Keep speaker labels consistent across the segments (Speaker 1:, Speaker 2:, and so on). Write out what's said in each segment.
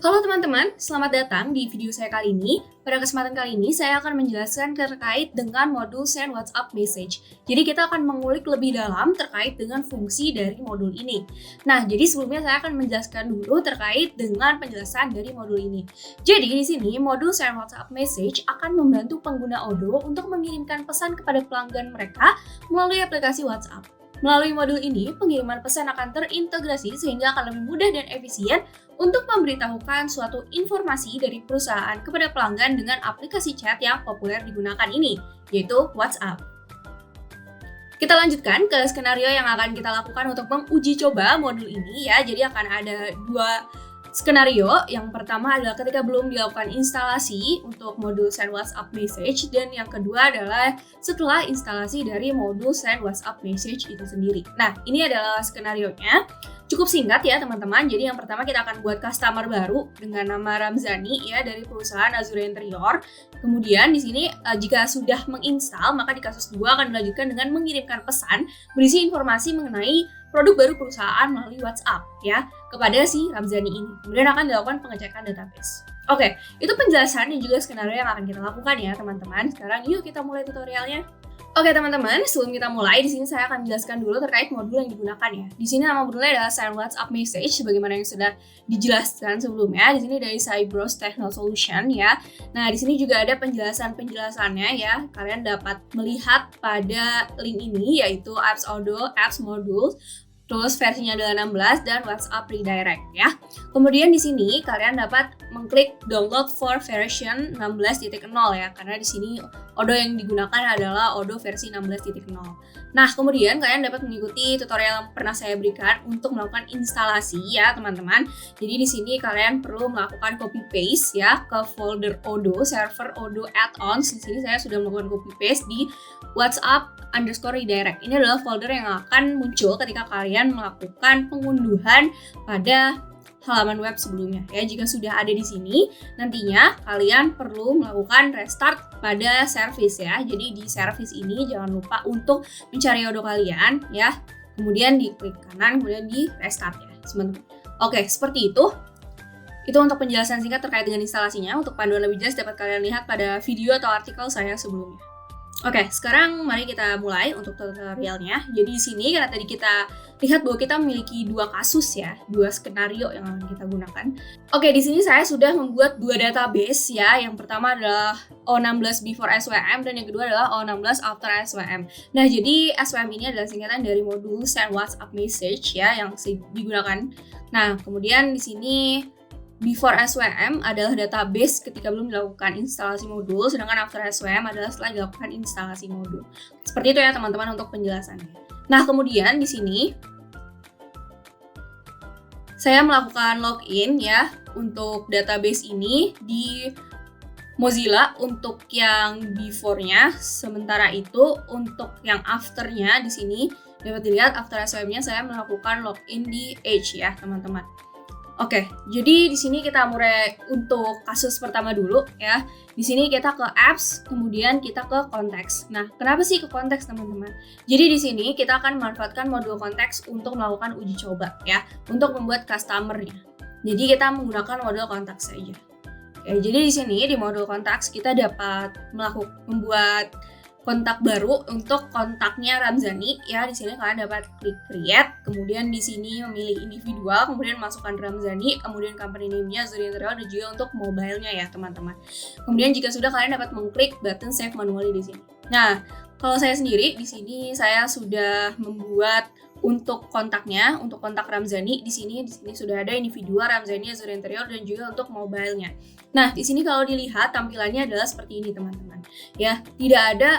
Speaker 1: Halo teman-teman, selamat datang di video saya kali ini. Pada kesempatan kali ini, saya akan menjelaskan terkait dengan modul Send WhatsApp Message. Jadi kita akan mengulik lebih dalam terkait dengan fungsi dari modul ini. Nah, jadi sebelumnya saya akan menjelaskan dulu terkait dengan penjelasan dari modul ini. Jadi di sini, modul Send WhatsApp Message akan membantu pengguna Odoo untuk mengirimkan pesan kepada pelanggan mereka melalui aplikasi WhatsApp. Melalui modul ini, pengiriman pesan akan terintegrasi sehingga akan lebih mudah dan efisien untuk memberitahukan suatu informasi dari perusahaan kepada pelanggan dengan aplikasi chat yang populer digunakan ini, yaitu WhatsApp. Kita lanjutkan ke skenario yang akan kita lakukan untuk menguji coba modul ini ya. Jadi akan ada dua skenario. Yang pertama adalah ketika belum dilakukan instalasi untuk modul Send WhatsApp Message, dan yang kedua adalah setelah instalasi dari modul Send WhatsApp Message itu sendiri. Nah, ini adalah skenarionya. Cukup singkat ya teman-teman. Jadi yang pertama kita akan buat customer baru dengan nama Ramzani ya dari perusahaan Azure Interior. Kemudian di sini jika sudah menginstal, maka di kasus 2 akan dilanjutkan dengan mengirimkan pesan berisi informasi mengenai produk baru perusahaan melalui WhatsApp ya kepada si Ramzani ini. Kemudian akan dilakukan pengecekan database. Oke, itu penjelasan dan juga skenario yang akan kita lakukan ya teman-teman. Sekarang yuk kita mulai tutorialnya. Oke teman-teman, sebelum kita mulai, di sini saya akan menjelaskan dulu terkait modul yang digunakan ya. Di sini nama modulnya adalah Send WhatsApp Message, sebagaimana yang sudah dijelaskan sebelumnya. Di sini dari Cybrus Techno Solution ya. Nah, di sini juga ada penjelasannya ya. Kalian dapat melihat pada link ini, yaitu Apps Odoo, Apps Modules. Terus versinya adalah 16 dan WhatsApp Redirect ya. Kemudian di sini kalian dapat mengklik download for version 16.0 ya, karena di sini Odoo yang digunakan adalah Odoo versi 16.0. Nah, kemudian kalian dapat mengikuti tutorial yang pernah saya berikan untuk melakukan instalasi ya, teman-teman. Jadi di sini kalian perlu melakukan copy paste ya ke folder Odoo, server Odoo add-ons. Di sini saya sudah melakukan copy paste di WhatsApp_redirect. Ini adalah folder yang akan muncul ketika kalian melakukan pengunduhan pada halaman web sebelumnya ya. Jika sudah ada di sini, nantinya kalian perlu melakukan restart pada service ya. Jadi di service ini jangan lupa untuk mencari Odoo kalian ya. Kemudian diklik kanan, kemudian di restart ya, teman-teman. Oke, seperti itu. Itu untuk penjelasan singkat terkait dengan instalasinya. Untuk panduan lebih jelas dapat kalian lihat pada video atau artikel saya sebelumnya. Oke, sekarang mari kita mulai untuk tutorialnya. Jadi di sini karena tadi kita lihat bahwa kita memiliki dua kasus ya, dua skenario yang akan kita gunakan. Oke, di sini saya sudah membuat dua database ya. Yang pertama adalah O16 before SWM dan yang kedua adalah O16 after SWM. Nah, jadi SWM ini adalah singkatan dari modul Send WhatsApp Message ya yang digunakan. Nah, kemudian di sini before SWM adalah database ketika belum dilakukan instalasi modul, sedangkan after SWM adalah setelah dilakukan instalasi modul. Seperti itu ya teman-teman untuk penjelasannya. Nah, kemudian di sini saya melakukan login ya untuk database ini di Mozilla untuk yang before-nya, sementara itu untuk yang after-nya di sini dapat dilihat after SWM-nya saya melakukan login di Edge ya, teman-teman. Oke, jadi di sini kita mulai untuk kasus pertama dulu ya. Di sini kita ke apps, kemudian kita ke konteks. Nah, kenapa sih ke konteks, teman-teman? Jadi di sini kita akan memanfaatkan modul konteks untuk melakukan uji coba ya, untuk membuat customer-nya. Jadi kita menggunakan modul konteks saja. Oke, jadi di sini di modul konteks kita dapat membuat kontak baru untuk kontaknya Ramzani ya. Di sini kalian dapat klik create, kemudian di sini memilih individual, kemudian masukkan Ramzani, kemudian company name-nya Azure Interior dan juga untuk mobile-nya ya, teman-teman. Kemudian jika sudah kalian dapat mengklik button save manually di sini. Nah, kalau saya sendiri di sini saya sudah membuat untuk kontaknya, untuk kontak Ramzani di sini sudah ada individual Ramzani Azure Interior dan juga untuk mobile-nya. Nah, di sini kalau dilihat tampilannya adalah seperti ini, teman-teman. Ya, tidak ada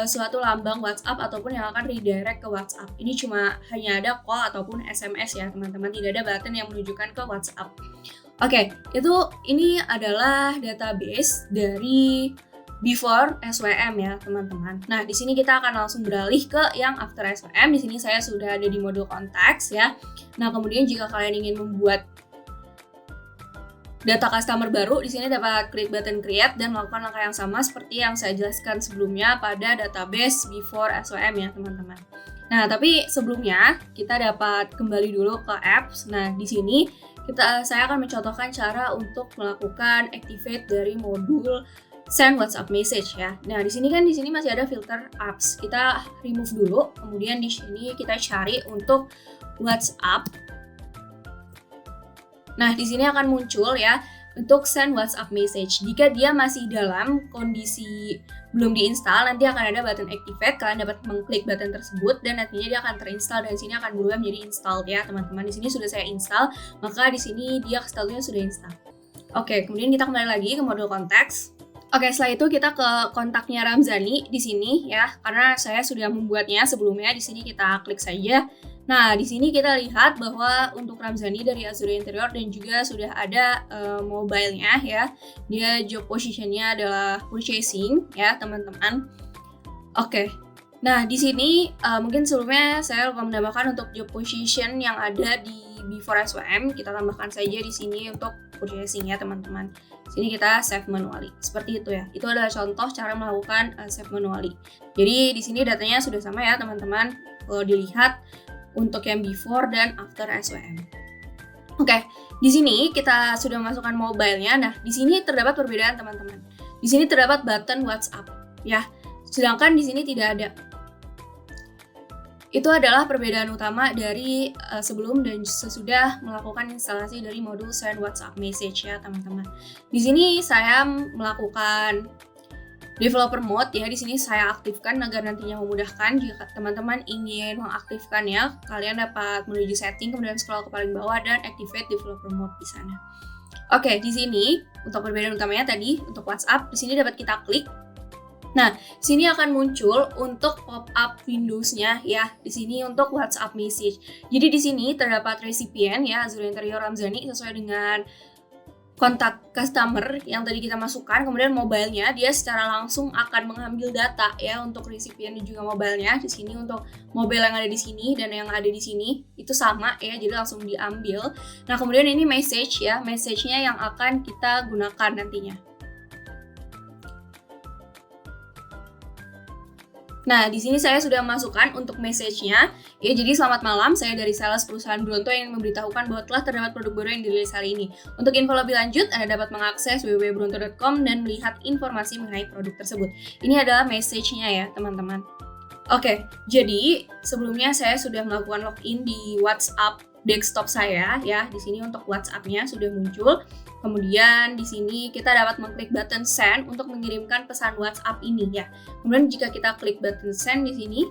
Speaker 1: suatu lambang WhatsApp ataupun yang akan redirect ke WhatsApp. Ini cuma hanya ada call ataupun SMS ya, teman-teman. Tidak ada button yang menunjukkan ke WhatsApp. Oke, ini adalah database dari before SWM ya, teman-teman. Nah, di sini kita akan langsung beralih ke yang after SWM. Di sini saya sudah ada di modul konteks ya. Nah, kemudian jika kalian ingin membuat data customer baru, di sini dapat klik button create dan melakukan langkah yang sama seperti yang saya jelaskan sebelumnya pada database before SWM ya, teman-teman. Nah, tapi sebelumnya kita dapat kembali dulu ke apps. Nah, di sini saya akan mencontohkan cara untuk melakukan activate dari modul send WhatsApp message ya. Nah, di sini masih ada filter apps. Kita remove dulu, kemudian di sini kita cari untuk WhatsApp. Nah, di sini akan muncul ya untuk send WhatsApp message. Jika dia masih dalam kondisi belum diinstal, nanti akan ada button activate. Kalian dapat mengklik button tersebut dan nantinya dia akan terinstall dan di sini akan berubah menjadi installed ya, teman-teman. Di sini sudah saya install, maka di sini dia statusnya sudah install. Oke, kemudian kita kembali lagi ke modul konteks. Oke, setelah itu kita ke kontaknya Ramzani di sini ya, karena saya sudah membuatnya sebelumnya. Di sini kita klik saja. Nah, di sini kita lihat bahwa untuk Ramzani dari Azure Interior dan juga sudah ada mobile-nya ya. Dia job position-nya adalah purchasing ya, teman-teman. Oke. Nah, di sini mungkin sebelumnya saya lupa menambahkan untuk job position yang ada di before SWM, kita tambahkan saja di sini untuk purchasing ya, teman-teman. Sini kita save manually. Seperti itu ya. Itu adalah contoh cara melakukan save manually. Jadi di sini datanya sudah sama ya, teman-teman. Kalau dilihat untuk yang before dan after SWM. Oke, di sini kita sudah masukkan mobile-nya. Nah, di sini terdapat perbedaan, teman-teman. Di sini terdapat button WhatsApp ya. Sedangkan di sini tidak ada. Itu adalah perbedaan utama dari sebelum dan sesudah melakukan instalasi dari modul send WhatsApp message ya, teman-teman. Di sini saya melakukan developer mode ya. Di sini saya aktifkan agar nantinya memudahkan jika teman-teman ingin mengaktifkan ya. Kalian dapat menuju setting, kemudian scroll ke paling bawah dan activate developer mode di sana. Oke, di sini untuk perbedaan utamanya tadi untuk WhatsApp, di sini dapat kita klik. Nah, sini akan muncul untuk pop-up Windows-nya ya. Di sini untuk WhatsApp message. Jadi di sini terdapat recipient ya, Azure Interior Ramzani sesuai dengan kontak customer yang tadi kita masukkan, kemudian mobile-nya dia secara langsung akan mengambil data ya untuk recipient dan juga mobile-nya. Di sini untuk mobile yang ada di sini dan yang ada di sini itu sama ya, jadi langsung diambil. Nah, kemudian ini message ya, message-nya yang akan kita gunakan nantinya. Nah, di sini saya sudah masukkan untuk message-nya. Ya, jadi selamat malam, saya dari sales perusahaan Bronto yang memberitahukan bahwa telah terdapat produk baru yang dirilis hari ini. Untuk info lebih lanjut, Anda dapat mengakses www.bronto.com dan melihat informasi mengenai produk tersebut. Ini adalah message-nya ya, teman-teman. Oke, jadi sebelumnya saya sudah melakukan login di WhatsApp desktop saya ya. Di sini untuk WhatsApp-nya sudah muncul. Kemudian di sini kita dapat mengklik button send untuk mengirimkan pesan WhatsApp ini ya. Kemudian jika kita klik button send di sini,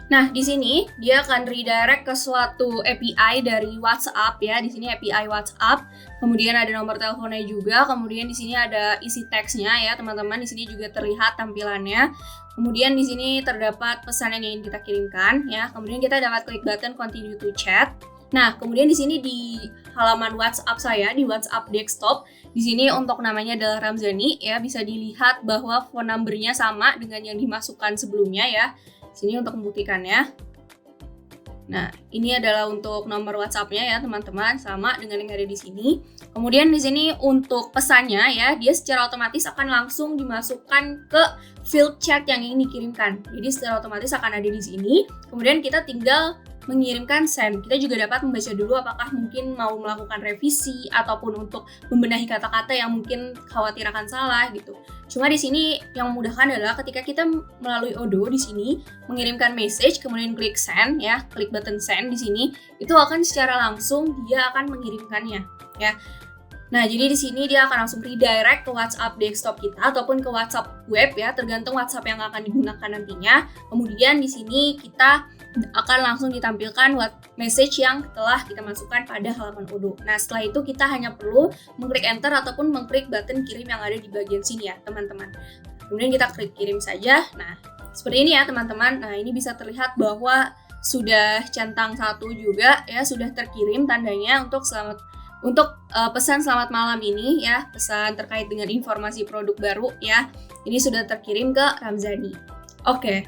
Speaker 1: nah di sini dia akan redirect ke suatu API dari WhatsApp ya. Di sini API WhatsApp. Kemudian ada nomor teleponnya juga. Kemudian di sini ada isi teksnya ya, teman-teman. Di sini juga terlihat tampilannya. Kemudian di sini terdapat pesan yang ingin kita kirimkan ya. Kemudian kita dapat klik button continue to chat. Nah, kemudian di sini di halaman WhatsApp saya, di WhatsApp desktop, di sini untuk namanya adalah Ramzani ya, bisa dilihat bahwa phone number-nya sama dengan yang dimasukkan sebelumnya ya. Sini untuk membuktikannya. Nah, ini adalah untuk nomor WhatsApp-nya ya, teman-teman, sama dengan yang ada di sini. Kemudian di sini untuk pesannya ya, dia secara otomatis akan langsung dimasukkan ke field chat yang ingin dikirimkan. Jadi secara otomatis akan ada di sini. Kemudian kita tinggal mengirimkan send. Kita juga dapat membaca dulu apakah mungkin mau melakukan revisi ataupun untuk membenahi kata-kata yang mungkin khawatir akan salah gitu. Cuma di sini yang memudahkan adalah ketika kita melalui Odoo di sini mengirimkan message kemudian klik send ya, klik button send di sini, itu akan secara langsung dia akan mengirimkannya ya. Nah, jadi di sini dia akan langsung redirect ke WhatsApp desktop kita ataupun ke WhatsApp web ya, tergantung WhatsApp yang akan digunakan nantinya. Kemudian di sini kita akan langsung ditampilkan message yang telah kita masukkan pada halaman Odoo. Nah, setelah itu kita hanya perlu mengklik enter ataupun mengklik button kirim yang ada di bagian sini ya, teman-teman. Kemudian kita klik kirim saja. Nah, seperti ini ya, teman-teman. Nah, ini bisa terlihat bahwa sudah centang satu juga ya, sudah terkirim tandanya untuk pesan selamat malam ini ya, pesan terkait dengan informasi produk baru ya, ini sudah terkirim ke Ramzani. Oke,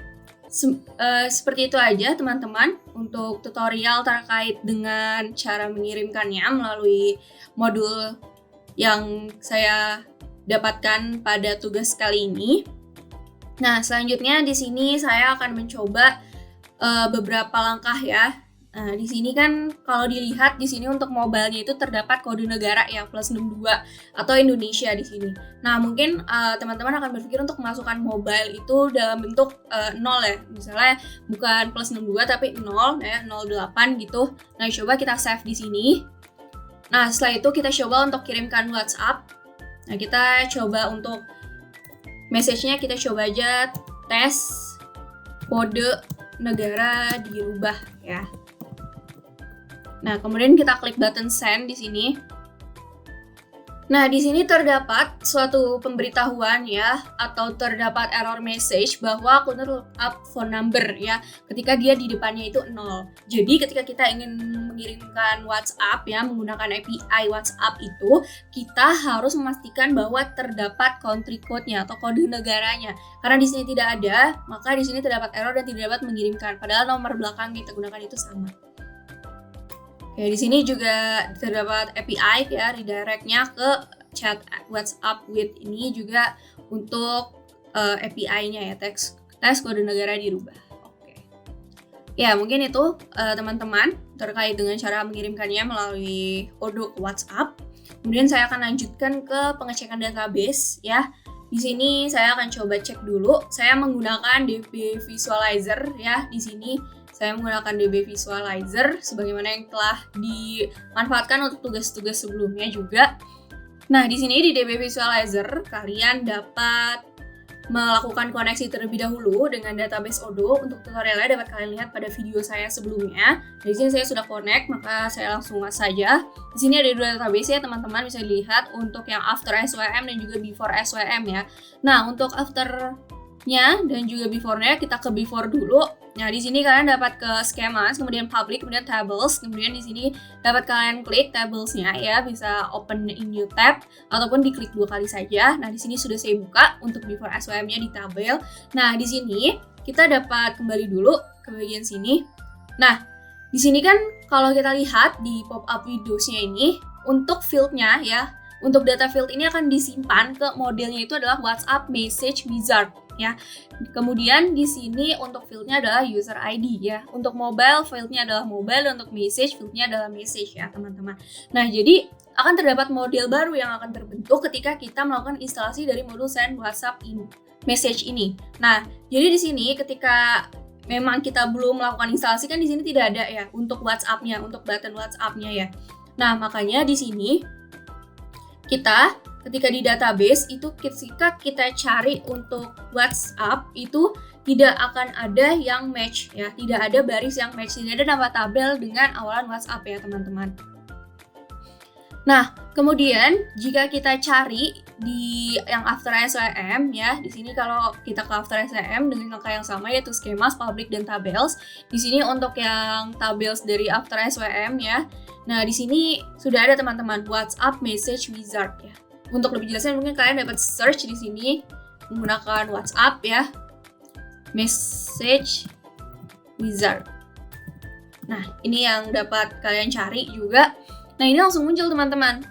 Speaker 1: seperti itu aja teman-teman untuk tutorial terkait dengan cara mengirimkannya melalui modul yang saya dapatkan pada tugas kali ini. Nah, selanjutnya di sini saya akan mencoba beberapa langkah ya Nah, di sini kan kalau dilihat di sini untuk mobile-nya itu terdapat kode negara ya +62 atau Indonesia di sini. Nah, mungkin teman-teman akan berpikir untuk memasukkan mobile itu dalam bentuk 0 ya. Misalnya bukan +62 tapi 0 ya, 08 gitu. Nah, coba kita save di sini. Nah, setelah itu kita coba untuk kirimkan WhatsApp. Nah, kita coba untuk message-nya kita coba aja tes kode negara dirubah ya. Nah, kemudian kita klik button send di sini. Nah, di sini terdapat suatu pemberitahuan ya, atau terdapat error message bahwa could not look up phone number ya, ketika dia di depannya itu 0. Jadi ketika kita ingin mengirimkan WhatsApp ya, menggunakan API WhatsApp itu, kita harus memastikan bahwa terdapat country code-nya atau kode negaranya. Karena di sini tidak ada, maka di sini terdapat error dan tidak dapat mengirimkan. Padahal nomor belakang yang kita gunakan itu sama. Oke, di sini juga terdapat API ya, redirect-nya ke chat WhatsApp with ini juga untuk API-nya ya, tes kode negara dirubah. Oke. Ya, mungkin itu teman-teman terkait dengan cara mengirimkannya melalui kode WhatsApp. Kemudian saya akan lanjutkan ke pengecekan database ya. Di sini saya akan coba cek dulu. Saya menggunakan DB Visualizer ya di sini. Saya menggunakan DB Visualizer sebagaimana yang telah dimanfaatkan untuk tugas-tugas sebelumnya juga. Nah, di sini di DB Visualizer kalian dapat melakukan koneksi terlebih dahulu dengan database Odoo. Untuk tutorialnya dapat kalian lihat pada video saya sebelumnya. Di sini saya sudah connect, maka saya langsung mas saja. Di sini ada dua database ya, teman-teman bisa dilihat untuk yang after SWM dan juga before SWM ya. Nah, untuk after-nya dan juga before-nya kita ke before dulu. Nah, di sini kalian dapat ke schemas, kemudian public, kemudian tables, kemudian di sini dapat kalian klik tables-nya ya, bisa open in new tab ataupun diklik 2 kali saja. Nah, di sini sudah saya buka untuk before SWM-nya di tabel. Nah, di sini kita dapat kembali dulu ke bagian sini. Nah, di sini kan kalau kita lihat di pop-up Windows-nya ini untuk field-nya ya, untuk data field ini akan disimpan ke modelnya itu adalah WhatsApp Message Wizard ya. Kemudian di sini untuk fieldnya adalah user ID ya. Untuk mobile fieldnya adalah mobile dan untuk message fieldnya adalah message ya teman-teman. Nah, jadi akan terdapat model baru yang akan terbentuk ketika kita melakukan instalasi dari modul send WhatsApp message ini. Nah, jadi di sini ketika memang kita belum melakukan instalasi kan di sini tidak ada ya untuk WhatsApp-nya, untuk button WhatsApp-nya ya. Nah, makanya di sini kita ketika di database itu ketika kita cari untuk WhatsApp itu tidak akan ada yang match ya, tidak ada baris yang match, tidak ada nama tabel dengan awalan WhatsApp ya teman-teman. Nah, kemudian jika kita cari di yang after SWM ya, di sini kalau kita ke after SWM dengan angka yang sama yaitu schemas, public dan tables. Di sini untuk yang tables dari after SWM ya. Nah, di sini sudah ada teman-teman WhatsApp Message Wizard ya. Untuk lebih jelasnya mungkin kalian dapat search di sini menggunakan WhatsApp ya. Message Wizard. Nah, ini yang dapat kalian cari juga. Nah, ini langsung muncul teman-teman,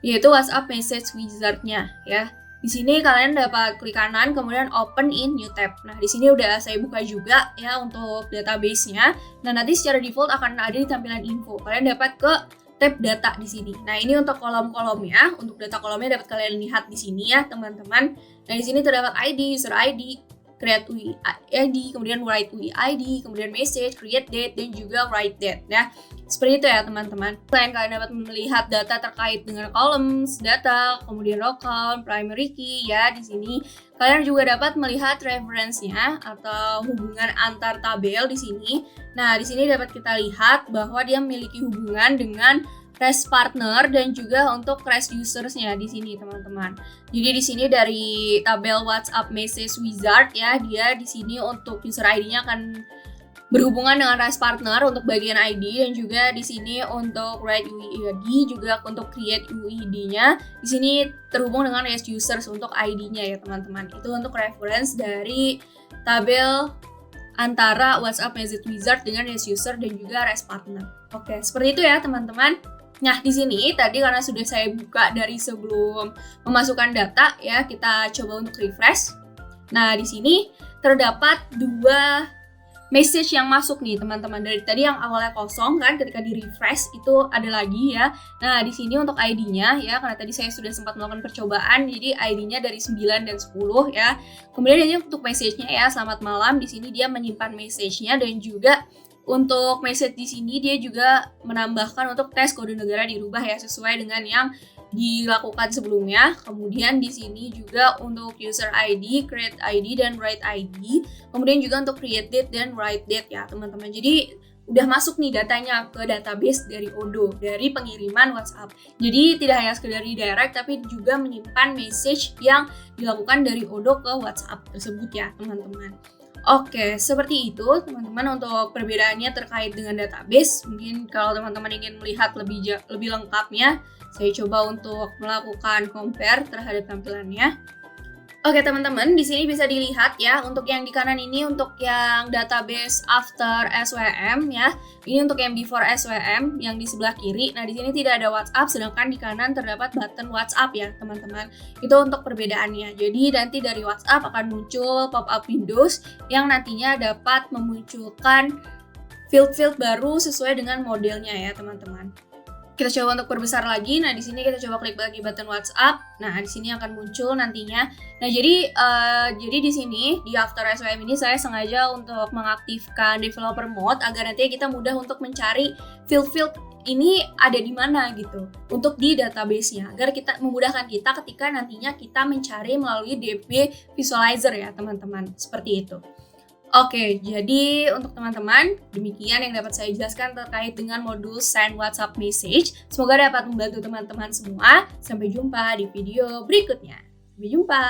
Speaker 1: yaitu WhatsApp Message Wizard-nya ya. Di sini kalian dapat klik kanan, kemudian open in new tab. Nah, di sini udah saya buka juga ya untuk database-nya. Nah, nanti secara default akan ada di tampilan info. Kalian dapat ke tab data di sini. Nah, ini untuk kolom-kolomnya, untuk data kolomnya dapat kalian lihat di sini ya, teman-teman. Nah, di sini terdapat ID, user ID, create UI ID, kemudian write UI ID, kemudian message, create date, dan juga write date ya. Seperti itu ya teman-teman. Selain kalian dapat melihat data terkait dengan columns, data, kemudian row count, primary key ya di sini. Kalian juga dapat melihat reference-nya atau hubungan antar tabel di sini. Nah, di sini dapat kita lihat bahwa dia memiliki hubungan dengan REST partner dan juga untuk REST users-nya di sini teman-teman. Jadi di sini dari tabel WhatsApp Message Wizard ya, dia di sini untuk user ID-nya akan berhubungan dengan REST partner untuk bagian ID, dan juga di sini untuk write UID juga untuk create UID-nya. Di sini terhubung dengan REST users untuk ID-nya ya teman-teman. Itu untuk reference dari tabel antara WhatsApp Message Wizard dengan REST user dan juga REST partner. Oke, seperti itu ya teman-teman. Nah, di sini tadi karena sudah saya buka dari sebelum memasukkan data ya, kita coba untuk refresh. Nah, di sini terdapat dua message yang masuk nih teman-teman. Dari tadi yang awalnya kosong kan, ketika di refresh itu ada lagi ya. Nah di sini untuk ID-nya ya, karena tadi saya sudah sempat melakukan percobaan, jadi ID-nya dari 9 dan 10 ya. Kemudian ini untuk message-nya ya, selamat malam. Di sini dia menyimpan message-nya, dan juga untuk message di sini dia juga menambahkan untuk tes kode negara dirubah ya, sesuai dengan yang dilakukan sebelumnya. Kemudian di sini juga untuk user ID, create ID, dan write ID. Kemudian juga untuk create date dan write date ya teman-teman. Jadi udah masuk nih datanya ke database dari Odoo, dari pengiriman WhatsApp. Jadi tidak hanya sekedar di direct, tapi juga menyimpan message yang dilakukan dari Odoo ke WhatsApp tersebut ya teman-teman. Oke, seperti itu teman-teman untuk perbedaannya terkait dengan database. Mungkin kalau teman-teman ingin melihat lebih lengkapnya, saya coba untuk melakukan compare terhadap tampilannya. Oke teman-teman, di sini bisa dilihat ya, untuk yang di kanan ini untuk yang database after SWM ya. Ini untuk yang before SWM yang di sebelah kiri. Nah, di sini tidak ada WhatsApp, sedangkan di kanan terdapat button WhatsApp ya, teman-teman. Itu untuk perbedaannya. Jadi nanti dari WhatsApp akan muncul pop-up Windows yang nantinya dapat memunculkan field-field baru sesuai dengan modelnya ya, teman-teman. Kita coba untuk perbesar lagi. Nah, di sini kita coba klik lagi button WhatsApp. Nah, di sini akan muncul nantinya. Nah, jadi di sini di After SWM ini saya sengaja untuk mengaktifkan developer mode agar nanti kita mudah untuk mencari field-field ini ada di mana gitu untuk di database-nya, agar kita memudahkan kita ketika nantinya kita mencari melalui DB Visualizer ya, teman-teman. Seperti itu. Oke, jadi untuk teman-teman, demikian yang dapat saya jelaskan terkait dengan modul Send WhatsApp Message. Semoga dapat membantu teman-teman semua. Sampai jumpa di video berikutnya. Sampai jumpa.